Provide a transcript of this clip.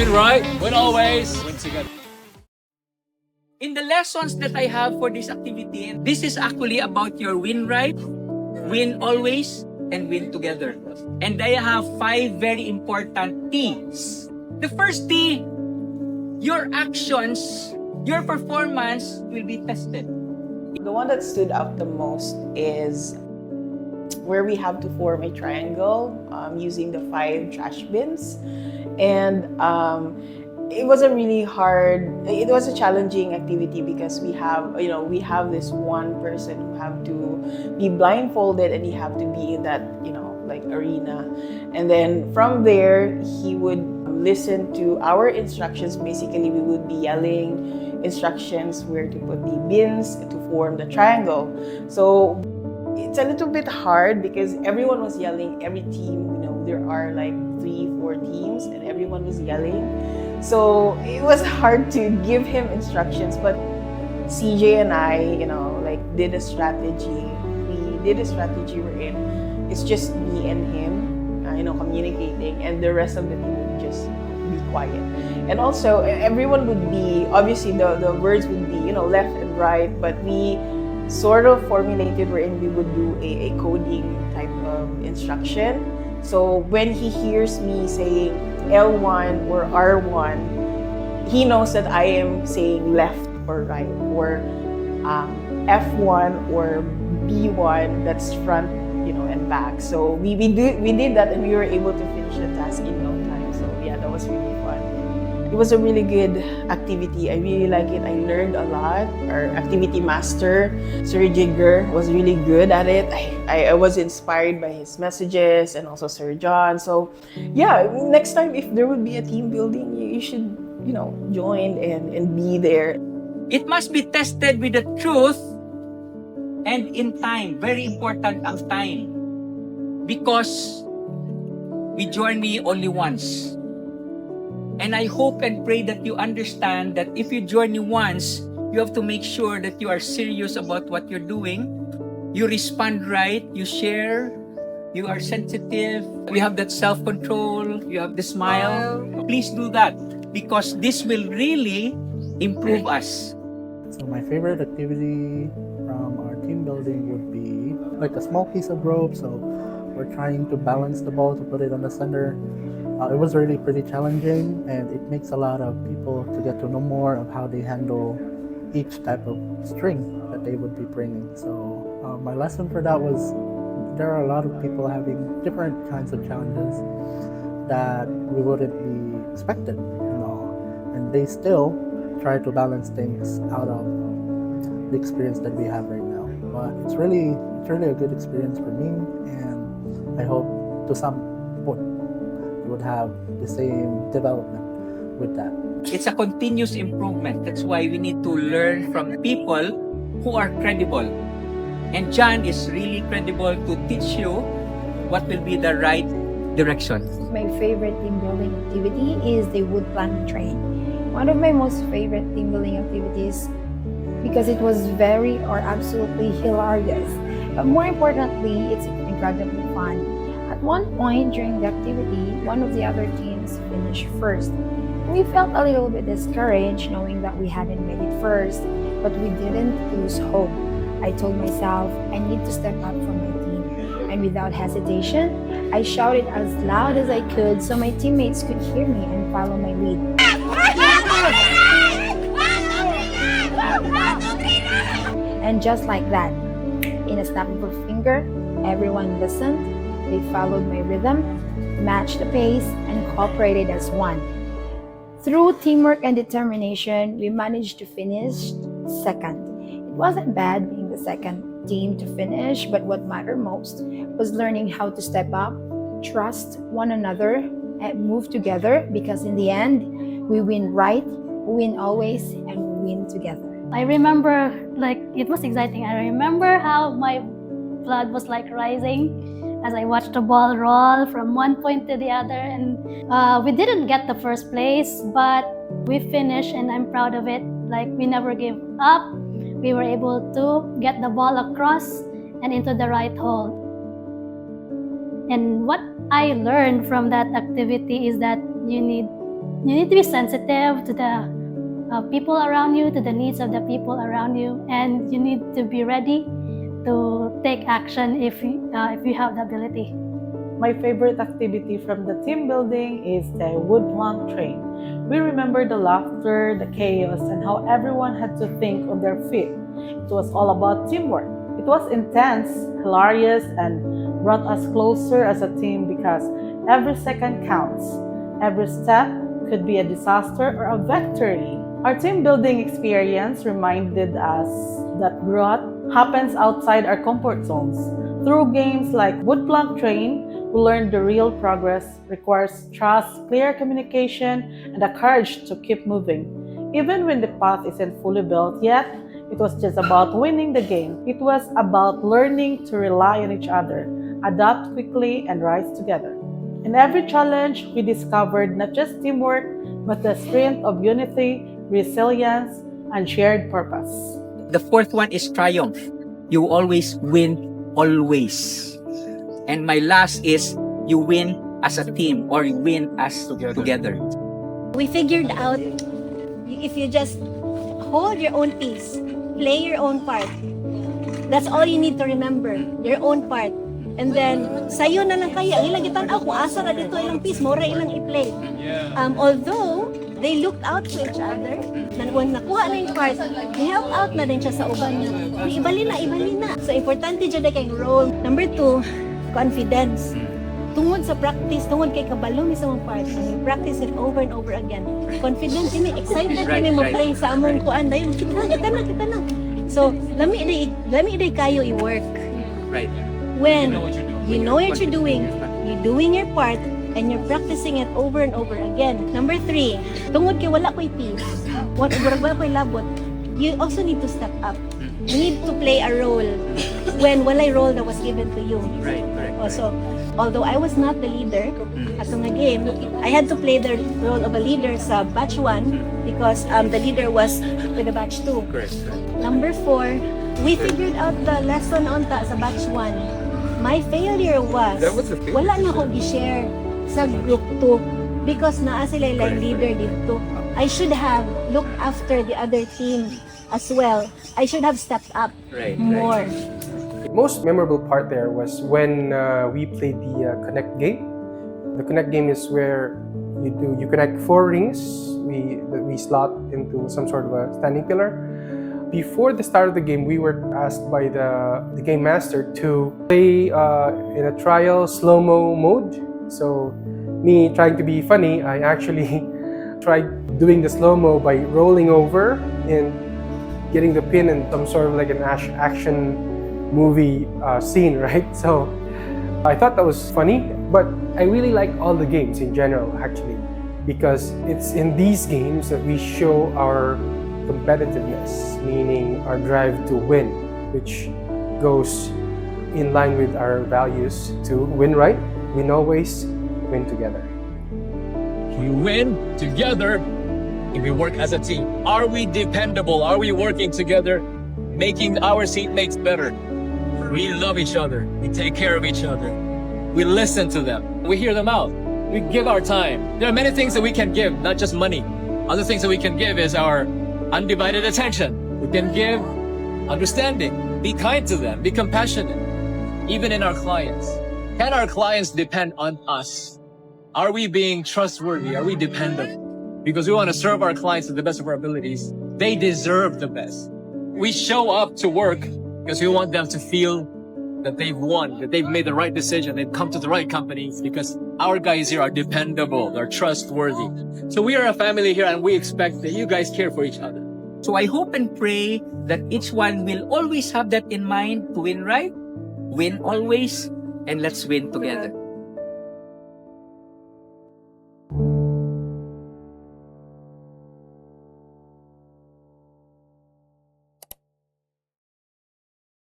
Win right, win always, win together. In the lessons that I have for this activity, this is actually about your win right, win always, and win together. And I have 5 very important T's. The first T, your actions, your performance will be tested. The one that stood out the most is where we have to form a triangle using the 5 trash bins. And it was it was a challenging activity because we have this one person who have to be blindfolded and he have to be in that, like arena. And then from there, he would listen to our instructions. Basically, we would be yelling instructions where to put the bins to form the triangle. So it's a little bit hard because everyone was yelling, every team, there are like 3-4 teams and everyone was yelling. So it was hard to give him instructions, but CJ and I, did a strategy. We did a strategy wherein it's just me and him, communicating, and the rest of the team would just be quiet. And also, everyone would be, obviously the words would be, left and right, but we sort of formulated wherein we would do a coding type of instruction. So when he hears me saying L1 or R1, he knows that I am saying left or right, or F1 or B1, that's front, and back. So we did that, and we were able to finish the task in no time. So yeah, that was really fun. It was a really good activity. I really like it. I learned a lot. Our activity master, Sir Jigger, was really good at it. I was inspired by his messages, and also Sir John. So yeah, next time if there would be a team building, you should, join and be there. It must be tested with the truth and in time. Very important ang time. Because we journey only once. And I hope and pray that you understand that if you journey once, you have to make sure that you are serious about what you're doing. You respond right, you share, you are sensitive, you have that self-control, you have the smile. Please do that because this will really improve us. So my favorite activity from our team building would be like a small piece of rope. So we're trying to balance the ball to put it on the center. It was really pretty challenging, and it makes a lot of people to get to know more of how they handle each type of string that they would be bringing. So my lesson for that was there are a lot of people having different kinds of challenges that we wouldn't be expected, and they still try to balance things out of the experience that we have right now. But it's really a good experience for me, and I hope to some point would have the same development with that. It's a continuous improvement. That's why we need to learn from people who are credible. And John is really credible to teach you what will be the right direction. My favorite team building activity is the wood plank train. One of my most favorite team building activities because it was very or absolutely hilarious. But more importantly, it's incredibly fun. At one point during the activity, one of the other teams finished first. We felt a little bit discouraged knowing that we hadn't made it first, but we didn't lose hope. I told myself I need to step up for my team. And without hesitation, I shouted as loud as I could so my teammates could hear me and follow my lead. And just like that, in a snap of a finger, everyone listened. They followed my rhythm, matched the pace, and cooperated as one. Through teamwork and determination, we managed to finish second. It wasn't bad being the second team to finish, but what mattered most was learning how to step up, trust one another, and move together because in the end, we win right, we win always, and we win together. I remember, it was exciting. I remember how my blood was rising as I watched the ball roll from one point to the other. And we didn't get the first place, but we finished and I'm proud of it. We never gave up. We were able to get the ball across and into the right hole. And what I learned from that activity is that you need You need to be sensitive to the people around you, to the needs of the people around you, and you need to be ready to take action if you have the ability. My favorite activity from the team building is the wood plank train. We remember the laughter, the chaos, and how everyone had to think on their feet. It was all about teamwork. It was intense, hilarious, and brought us closer as a team because every second counts. Every step could be a disaster or a victory. Our team building experience reminded us that growth happens outside our comfort zones. Through games like Wood Plank Train, we learned the real progress requires trust, clear communication, and the courage to keep moving. Even when the path isn't fully built yet, it was just about winning the game. It was about learning to rely on each other, adapt quickly, and rise together. In every challenge, we discovered not just teamwork, but the strength of unity, resilience, and shared purpose. The fourth one is triumph. You always win, always. And my last is you win as a team or you win as together. We figured out if you just hold your own piece, play your own part, that's all you need to remember, your own part. And then, sayo na lang kaya, ang ilang gitanaw, kung asa na dito ilang piece, mora ilang i-play. Although, they looked out to each other, na when nakuha na yung part, help out na din siya sa uban niya. Ibali na. So, importante dyan na kayong role. Number 2, confidence. Tungod sa practice, tungod kay kabalo ni sa mga part, and you practice it over and over again. Confident kami, excited kami mag-play sa among kuan, dahil kita na. So, lami day kayo i-work. Right. When you know what you're doing your part, and you're practicing it over and over again. Number 3, tungod kay wala ko'y piece, wala ko'y labot, you also need to step up. You need to play a role when walay role that was given to you. Right. Also, although I was not the leader at the game, I had to play the role of a leader sa batch 1 because the leader was with the batch 2. Correct. Number 4, we figured out the lesson on ta sa batch 1. My failure was, wala na akong i-share sa group 2 because naa sila yung leader dito. I should have looked after the other team as well. I should have stepped up more. The most memorable part there was when we played the Connect game. The Connect game is where you connect 4 rings we slot into some sort of a standing pillar. Before the start of the game, we were asked by the game master to play in a trial slow-mo mode. So me trying to be funny, I actually tried doing the slow-mo by rolling over and getting the pin in some sort of like an action movie scene, right? So I thought that was funny, but I really like all the games in general actually, because it's in these games that we show our competitiveness, meaning our drive to win, which goes in line with our values to win right, win always, win together. We win together if we work as a team. Are we dependable? Are we working together, making our seatmates better? We love each other. We take care of each other. We listen to them. We hear them out. We give our time. There are many things that we can give, not just money. Other things that we can give is our undivided attention. We can give understanding. Be kind to them. Be compassionate. Even in our clients. Can our clients depend on us? Are we being trustworthy? Are we dependable? Because we want to serve our clients to the best of our abilities. They deserve the best. We show up to work because we want them to feel that they've won, that they've made the right decision, they've come to the right company because our guys here are dependable, they're trustworthy. So we are a family here and we expect that you guys care for each other. So I hope and pray that each one will always have that in mind to win right, win always, and let's win together.